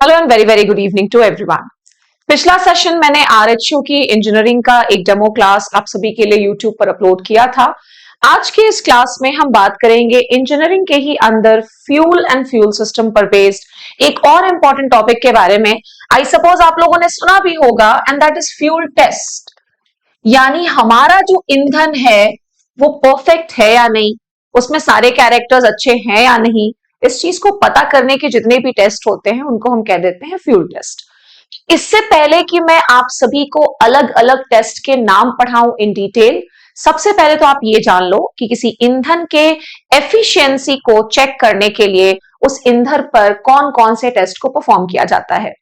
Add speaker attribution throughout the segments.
Speaker 1: Hello and very very good evening to everyone. पिछला session मैंने RHU की engineering का एक डेमो क्लास आप सभी के लिए यूट्यूब पर अपलोड किया था। आज के इस क्लास में हम बात करेंगे इंजीनियरिंग के ही अंदर फ्यूल एंड फ्यूल सिस्टम पर बेस्ड एक और इंपॉर्टेंट टॉपिक के बारे में। आई सपोज आप लोगों ने सुना भी होगा and that is fuel test. यानी हमारा जो ईंधन है वो परफेक्ट है या नहीं, उसमें सारे कैरेक्टर्स अच्छे हैं या नहीं, इस चीज को पता करने के जितने भी टेस्ट होते हैं उनको हम कह देते हैं फ्यूल टेस्ट। इससे पहले कि मैं आप सभी को अलग अलग टेस्ट के नाम पढ़ाऊं इन डिटेल, सबसे पहले तो आप ये जान लो कि किसी ईंधन के एफिशिएंसी को चेक करने के लिए उस ईंधन पर कौन कौन से टेस्ट को परफॉर्म किया जाता है।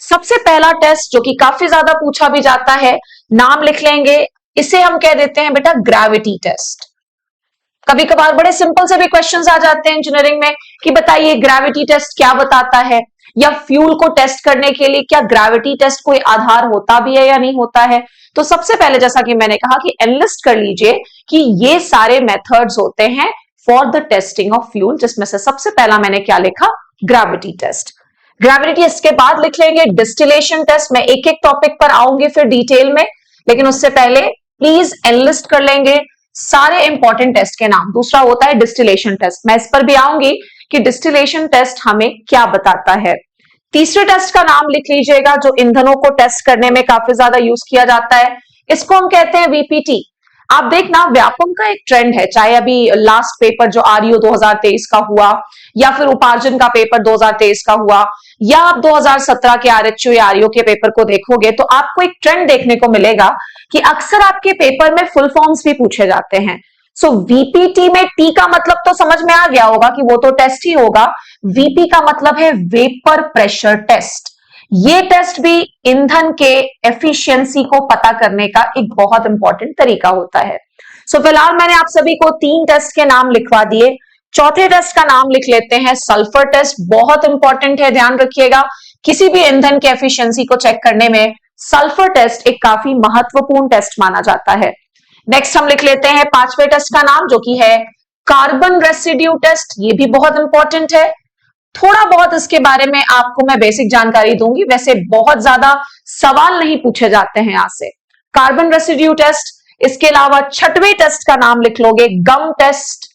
Speaker 1: सबसे पहला टेस्ट जो कि काफी ज्यादा पूछा भी जाता है, नाम लिख लेंगे, इसे हम कह देते हैं बेटा ग्रेविटी टेस्ट। कभी कभार बड़े सिंपल से भी क्वेश्चंस आ जाते हैं इंजीनियरिंग में कि बताइए ग्रेविटी टेस्ट क्या बताता है, या फ्यूल को टेस्ट करने के लिए क्या ग्रेविटी टेस्ट कोई आधार होता भी है या नहीं होता है। तो सबसे पहले जैसा कि मैंने कहा कि एनलिस्ट कर लीजिए कि ये सारे मेथड्स होते हैं for the testing of fuel, जिसमें से सबसे पहला मैंने क्या लिखा, ग्रेविटी टेस्ट। ग्रेविटी टेस्ट के बाद लिख लेंगे डिस्टिलेशन टेस्ट। मैं एक एक टॉपिक पर आऊंगी फिर डिटेल में, लेकिन उससे पहले प्लीज एनलिस्ट कर लेंगे सारे इंपॉर्टेंट टेस्ट के नाम। दूसरा होता है डिस्टिलेशन टेस्ट, मैं इस पर भी आऊंगी कि डिस्टिलेशन टेस्ट हमें क्या बताता है। तीसरे टेस्ट का नाम लिख लीजिएगा जो ईंधनों को टेस्ट करने में काफी ज्यादा यूज किया जाता है, इसको हम कहते हैं वीपीटी। आप देखना व्यापम का एक ट्रेंड है, चाहे अभी लास्ट पेपर जो आरयू 2023 का हुआ, या फिर उपार्जन का पेपर 2023 का हुआ, या आप 2017 के आरएचयू या आरयू के पेपर को देखोगे तो आपको एक ट्रेंड देखने को मिलेगा कि अक्सर आपके पेपर में फुल फॉर्म्स भी पूछे जाते हैं। सो वीपीटी में टी का मतलब तो समझ में आ गया होगा कि वो तो टेस्ट ही होगा। वीपी का मतलब है वेपर प्रेशर टेस्ट। ये टेस्ट भी ईंधन के एफिशिएंसी को पता करने का एक बहुत इंपॉर्टेंट तरीका होता है। सो फिलहाल मैंने आप सभी को 3 टेस्ट के नाम लिखवा दिए। चौथे टेस्ट का नाम लिख लेते हैं सल्फर टेस्ट। बहुत इंपॉर्टेंट है, ध्यान रखिएगा, किसी भी ईंधन के एफिशिएंसी को चेक करने में सल्फर टेस्ट एक काफी महत्वपूर्ण टेस्ट माना जाता है। नेक्स्ट हम लिख लेते हैं 5वें टेस्ट का नाम जो कि है कार्बन रेसिड्यू टेस्ट। ये भी बहुत इंपॉर्टेंट है। थोड़ा बहुत इसके बारे में आपको मैं बेसिक जानकारी दूंगी, वैसे बहुत ज्यादा सवाल नहीं पूछे जाते हैं यहां से। Carbon residue test. इसके अलावा 6वें टेस्ट का नाम लिख लोगे गम टेस्ट।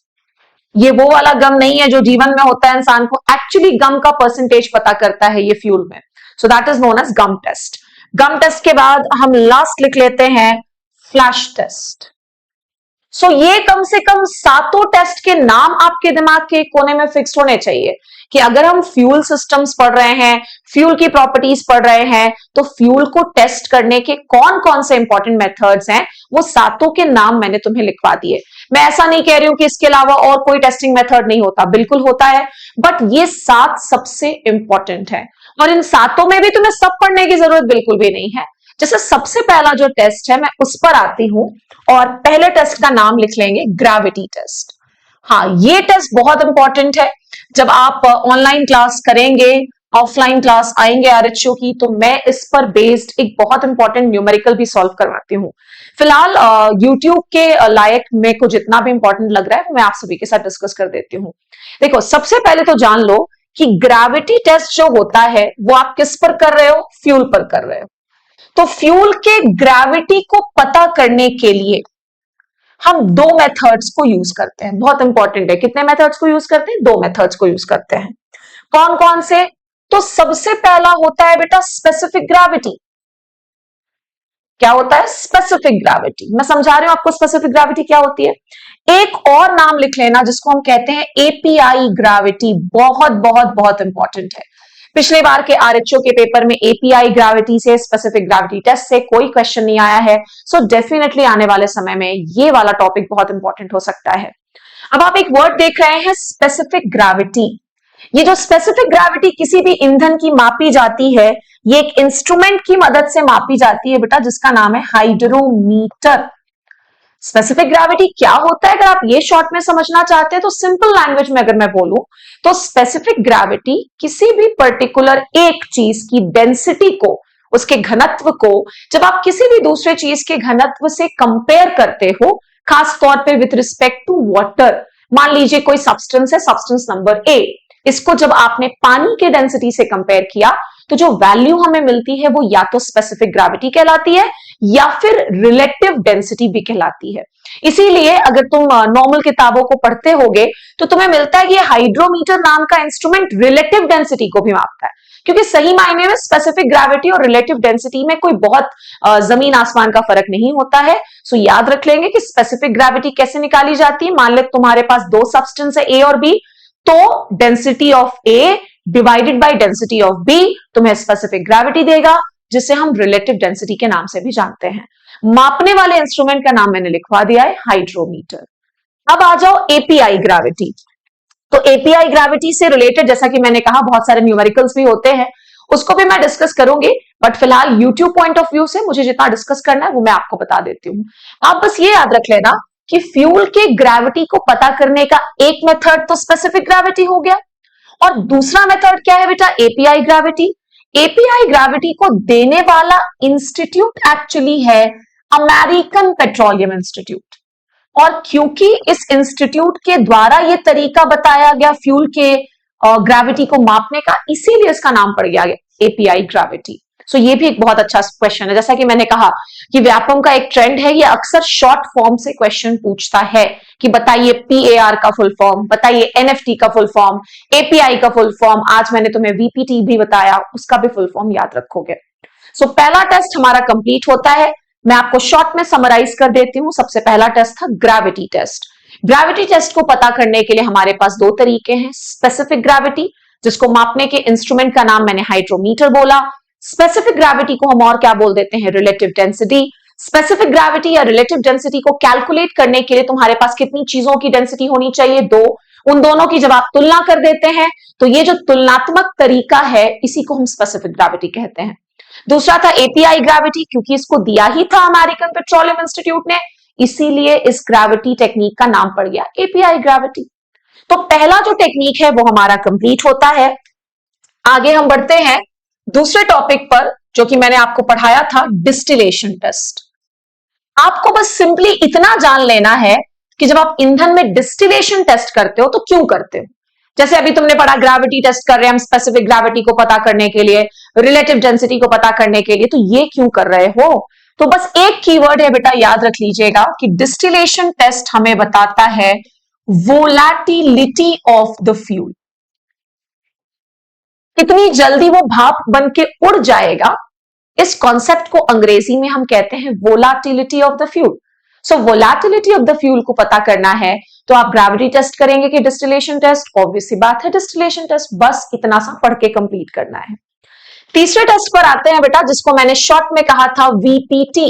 Speaker 1: ये वो वाला गम नहीं है जो जीवन में होता है इंसान को, एक्चुअली गम का परसेंटेज पता करता है ये फ्यूल में। So that is known as gum test. Gum test के बाद हम लास्ट लिख लेते हैं फ्लैश टेस्ट। सो ये कम से कम 7 टेस्ट के नाम आपके दिमाग के कोने में फिक्स होने चाहिए कि अगर हम फ्यूल सिस्टम्स पढ़ रहे हैं, फ्यूल की प्रॉपर्टीज पढ़ रहे हैं, तो फ्यूल को टेस्ट करने के कौन कौन से इंपॉर्टेंट मेथड्स हैं, वो 7 के नाम मैंने तुम्हें लिखवा दिए। मैं ऐसा नहीं कह रही हूं कि इसके अलावा और कोई टेस्टिंग मेथड नहीं होता, बिल्कुल होता है, बट ये 7 सबसे इंपॉर्टेंट है। और इन 7 में भी तुम्हें सब पढ़ने की जरूरत बिल्कुल भी नहीं है। जैसे सबसे पहला जो टेस्ट है मैं उस पर आती हूं, और पहले टेस्ट का नाम लिख लेंगे ग्रेविटी टेस्ट। हाँ, ये टेस्ट बहुत इंपॉर्टेंट है। जब आप ऑनलाइन क्लास करेंगे, ऑफलाइन क्लास आएंगे आरएचयू की, तो मैं इस पर बेस्ड एक बहुत इंपॉर्टेंट न्यूमेरिकल भी सॉल्व करवाती हूँ। फिलहाल यूट्यूब के लायक मेरे को जितना भी इंपॉर्टेंट लग रहा है वो मैं आप सभी के साथ डिस्कस कर देती हूँ। देखो, सबसे पहले तो जान लो कि ग्रेविटी टेस्ट जो होता है वो आप किस पर कर रहे हो, फ्यूल पर कर रहे हो। तो फ्यूल के ग्रेविटी को पता करने के लिए हम 2 मेथड्स को यूज करते हैं। बहुत इंपॉर्टेंट है, कितने मेथड्स को यूज करते हैं, 2 मेथड्स को यूज करते हैं। कौन कौन से? तो सबसे पहला होता है बेटा स्पेसिफिक ग्रेविटी। क्या होता है स्पेसिफिक ग्रेविटी? मैं समझा रही हूं आपको स्पेसिफिक ग्रेविटी क्या होती है। एक और नाम लिख लेना जिसको हम कहते हैं एपीआई ग्रेविटी। बहुत बहुत बहुत इंपॉर्टेंट है। पिछले बार के आरएचओ के पेपर में एपीआई ग्रेविटी से, स्पेसिफिक ग्रेविटी टेस्ट से कोई क्वेश्चन नहीं आया है। सो डेफिनेटली आने वाले समय में ये वाला टॉपिक बहुत इंपॉर्टेंट हो सकता है। अब आप एक वर्ड देख रहे हैं स्पेसिफिक ग्रेविटी। ये जो स्पेसिफिक ग्रेविटी किसी भी ईंधन की मापी जाती है, ये एक इंस्ट्रूमेंट की मदद से मापी जाती है बेटा, जिसका नाम है हाइड्रोमीटर। स्पेसिफिक ग्रेविटी क्या होता है, अगर आप ये शॉर्ट में समझना चाहते हैं तो सिंपल लैंग्वेज में अगर मैं बोलूं तो स्पेसिफिक ग्रेविटी किसी भी पर्टिकुलर एक चीज की डेंसिटी को, उसके घनत्व को, जब आप किसी भी दूसरे चीज के घनत्व से कंपेयर करते हो, खास तौर पे विथ रिस्पेक्ट टू वाटर। मान लीजिए कोई सब्सटेंस है, सब्सटेंस नंबर ए, इसको जब आपने पानी के डेंसिटी से कंपेयर किया तो जो वैल्यू हमें मिलती है वो या तो स्पेसिफिक ग्रेविटी कहलाती है या फिर रिलेटिव डेंसिटी भी कहलाती है। इसीलिए अगर तुम नॉर्मल किताबों को पढ़ते होगे तो तुम्हें मिलता है कि हाइड्रोमीटर नाम का इंस्ट्रूमेंट रिलेटिव डेंसिटी को भी मापता है, क्योंकि सही मायने में स्पेसिफिक ग्रेविटी और रिलेटिव डेंसिटी में कोई बहुत जमीन आसमान का फर्क नहीं होता है। सो याद रख लेंगे कि स्पेसिफिक ग्रेविटी कैसे निकाली जाती है। मान ले तुम्हारे पास दो सब्सटेंस है ए और बी, तो density of A divided by density of B तुम्हें स्पेसिफिक ग्रेविटी देगा, जिसे हम रिलेटिव डेंसिटी के नाम से भी जानते हैं। मापने वाले इंस्ट्रूमेंट का नाम मैंने लिखवा दिया है हाइड्रोमीटर। अब आ जाओ एपीआई ग्रेविटी। तो एपीआई ग्रेविटी से रिलेटेड जैसा कि मैंने कहा बहुत सारे न्यूमेरिकल्स भी होते हैं, उसको भी मैं डिस्कस करूंगी, बट फिलहाल यूट्यूब पॉइंट ऑफ व्यू से मुझे जितना डिस्कस करना है वो मैं आपको बता देती हूँ। आप बस ये याद रख लेना कि फ्यूल के ग्रेविटी को पता करने का एक मेथड तो स्पेसिफिक ग्रेविटी हो गया, और दूसरा मेथड क्या है बेटा, एपीआई ग्रेविटी। एपीआई ग्रेविटी को देने वाला इंस्टीट्यूट एक्चुअली है अमेरिकन पेट्रोलियम इंस्टीट्यूट, और क्योंकि इस इंस्टीट्यूट के द्वारा यह तरीका बताया गया फ्यूल के ग्रेविटी को मापने का, इसीलिए इसका नाम पड़ गया एपीआई ग्रेविटी। सो ये भी एक बहुत अच्छा क्वेश्चन है। जैसा कि मैंने कहा कि व्यापम का एक ट्रेंड है, ये अक्सर शॉर्ट फॉर्म से क्वेश्चन पूछता है कि बताइए पीएआर का फुल फॉर्म, बताइए एनएफटी का फुल फॉर्म, एपीआई का फुल फॉर्म। आज मैंने तुम्हें वीपीटी भी बताया, उसका भी फुल फॉर्म याद रखोगे। सो पहला टेस्ट हमारा कंप्लीट होता है। मैं आपको शॉर्ट में समराइज कर देती हूं। सबसे पहला टेस्ट था ग्रेविटी टेस्ट। ग्रेविटी टेस्ट को पता करने के लिए हमारे पास दो तरीके हैं, स्पेसिफिक ग्रेविटी, जिसको मापने के इंस्ट्रूमेंट का नाम मैंने हाइड्रोमीटर बोला। स्पेसिफिक ग्रेविटी को हम और क्या बोल देते हैं, रिलेटिव डेंसिटी। स्पेसिफिक ग्रेविटी या रिलेटिव डेंसिटी को कैलकुलेट करने के लिए तुम्हारे पास कितनी चीजों की डेंसिटी होनी चाहिए, दो। उन दोनों की जब आप तुलना कर देते हैं तो ये जो तुलनात्मक तरीका है इसी को हम स्पेसिफिक ग्रेविटी कहते हैं। दूसरा था एपीआई ग्रेविटी, क्योंकि इसको दिया ही था अमेरिकन पेट्रोलियम इंस्टीट्यूट ने, इसीलिए इस ग्रेविटी टेक्निक का नाम पड़ गया एपीआई ग्रेविटी। तो पहला जो टेक्निक है वो हमारा कंप्लीट होता है। आगे हम बढ़ते हैं दूसरे टॉपिक पर, जो कि मैंने आपको पढ़ाया था, डिस्टिलेशन टेस्ट। आपको बस सिंपली इतना जान लेना है कि जब आप ईंधन में डिस्टिलेशन टेस्ट करते हो तो क्यों करते हो। जैसे अभी तुमने पढ़ा ग्रेविटी टेस्ट कर रहे हैं हम स्पेसिफिक ग्रेविटी को पता करने के लिए, रिलेटिव डेंसिटी को पता करने के लिए, तो ये क्यों कर रहे हो। तो बस एक कीवर्ड है बेटा, याद रख लीजिएगा कि डिस्टिलेशन टेस्ट हमें बताता है वोलैटिलिटी ऑफ द फ्यूल, कितनी जल्दी वो भाप बन के उड़ जाएगा। इस कॉन्सेप्ट को अंग्रेजी में हम कहते हैं volatility of the fuel. So volatility of the fuel को पता करना है तो आप ग्रेविटी टेस्ट करेंगे कि डिस्टिलेशन टेस्ट, ऑब्वियस सी बात है डिस्टिलेशन टेस्ट, बस इतना सा पढ़ के कंप्लीट करना है। तीसरे टेस्ट पर आते हैं बेटा, जिसको मैंने शॉर्ट में कहा था वीपीटी,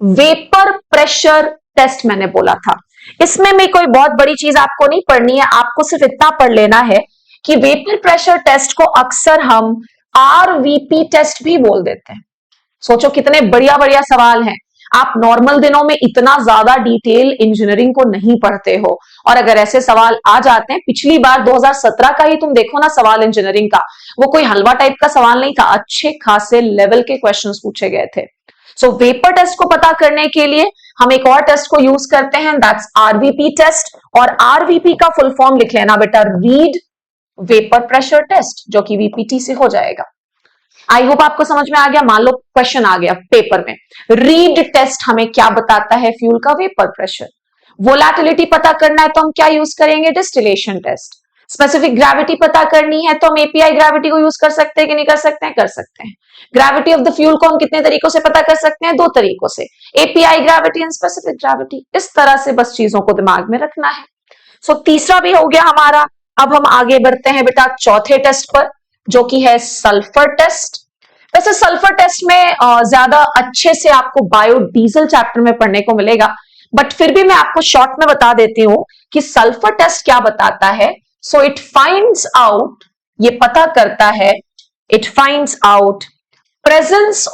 Speaker 1: वेपर प्रेशर टेस्ट मैंने बोला था। इसमें में कोई बहुत बड़ी चीज आपको नहीं पढ़नी है, आपको सिर्फ इतना पढ़ लेना है कि वेपर प्रेशर टेस्ट को अक्सर हम आरवीपी टेस्ट भी बोल देते हैं। सोचो कितने बढ़िया बढ़िया सवाल हैं। आप नॉर्मल दिनों में इतना ज्यादा डिटेल इंजीनियरिंग को नहीं पढ़ते हो, और अगर ऐसे सवाल आ जाते हैं, पिछली बार 2017 का ही तुम देखो ना सवाल इंजीनियरिंग का, वो कोई हलवा टाइप का सवाल नहीं था, अच्छे खासे लेवल के क्वेश्चंस पूछे गए थे। सो वेपर टेस्ट को पता करने के लिए हम एक और टेस्ट को यूज करते हैं, दैट्स आरवीपी टेस्ट। और आरवीपी का फुल फॉर्म लिख लेना बेटा, रीड वेपर प्रेशर टेस्ट, जो कि वीपीटी से हो जाएगा। आई होप आपको समझ में आ गया। मान लो क्वेश्चन आ गया पेपर में, रीड टेस्ट हमें क्या बताता है फ्यूल का वेपर प्रेशर। वोलैटिलिटी पता करना है तो हम क्या यूज करेंगे, डिस्टिलेशन टेस्ट। स्पेसिफिक ग्रेविटी पता करनी है तो हम एपीआई ग्रेविटी को यूज कर सकते हैं कि नहीं कर सकते हैं, कर सकते हैं। ग्रेविटी ऑफ द फ्यूल को हम कितने तरीकों से पता कर सकते हैं, दो तरीकों से, API gravity and specific gravity. इस तरह से बस चीजों को दिमाग में रखना है। सो तीसरा भी हो गया हमारा। अब हम आगे बढ़ते हैं बेटा चौथे टेस्ट पर, जो कि है सल्फर टेस्ट। वैसे सल्फर टेस्ट में ज्यादा अच्छे से आपको बायोडीजल चैप्टर में पढ़ने को मिलेगा, बट फिर भी मैं आपको शॉर्ट में बता देती हूं कि सल्फर टेस्ट क्या बताता है। सो इट फाइंड्स आउट, ये पता करता है, it finds out presence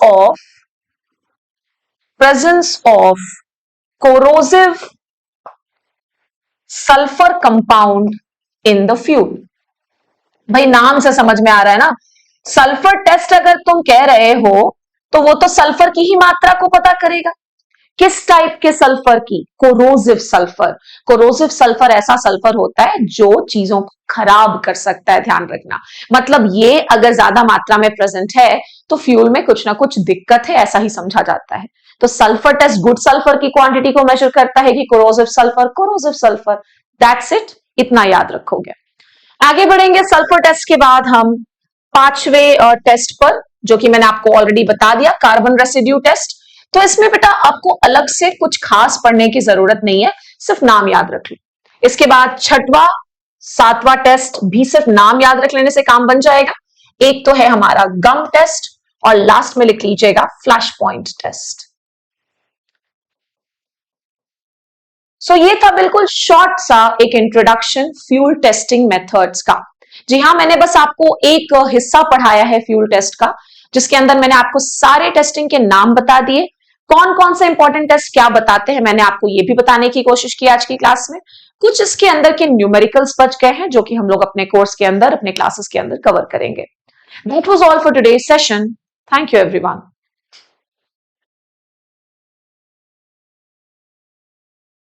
Speaker 1: of corrosive sulphur compound in the fuel. भाई नाम से समझ में आ रहा है ना, सल्फर टेस्ट अगर तुम कह रहे हो तो वो तो सल्फर की ही मात्रा को पता करेगा, किस टाइप के सल्फर की? Corrosive sulphur. कोरोसिव सल्फर ऐसा सल्फर होता है जो चीजों को खराब कर सकता है, ध्यान रखना। मतलब ये अगर ज्यादा मात्रा में प्रेजेंट है तो फ्यूल में कुछ ना कुछ दिक्कत है, ऐसा ही समझा जाता है। तो सल्फर टेस्ट गुड सल्फर की क्वांटिटी को मेजर करता है कि corrosive sulphur, corrosive sulphur. That's it, इतना याद रखोगे। आगे बढ़ेंगे सल्फर टेस्ट के बाद हम पांचवें टेस्ट पर, जो कि मैंने आपको ऑलरेडी बता दिया, कार्बन रेसिड्यू टेस्ट। तो इसमें बेटा आपको अलग से कुछ खास पढ़ने की जरूरत नहीं है, सिर्फ नाम याद रख लो। इसके बाद छठवां सातवां टेस्ट भी सिर्फ नाम याद रख लेने से काम बन जाएगा। एक तो है हमारा गम टेस्ट और लास्ट में लिख लीजिएगा फ्लैश पॉइंट टेस्ट। सो ये था बिल्कुल शॉर्ट सा एक इंट्रोडक्शन फ्यूल टेस्टिंग मेथड्स का। जी हाँ, मैंने बस आपको एक हिस्सा पढ़ाया है फ्यूल टेस्ट का, जिसके अंदर मैंने आपको सारे टेस्टिंग के नाम बता दिए, कौन कौन से इंपॉर्टेंट टेस्ट क्या बताते हैं मैंने आपको ये भी बताने की कोशिश की आज की क्लास में। कुछ इसके अंदर के न्यूमेरिकल्स बच गए हैं जो कि हम लोग अपने कोर्स के अंदर, अपने क्लासेस के अंदर कवर करेंगे। That was all for today's session. Thank you everyone.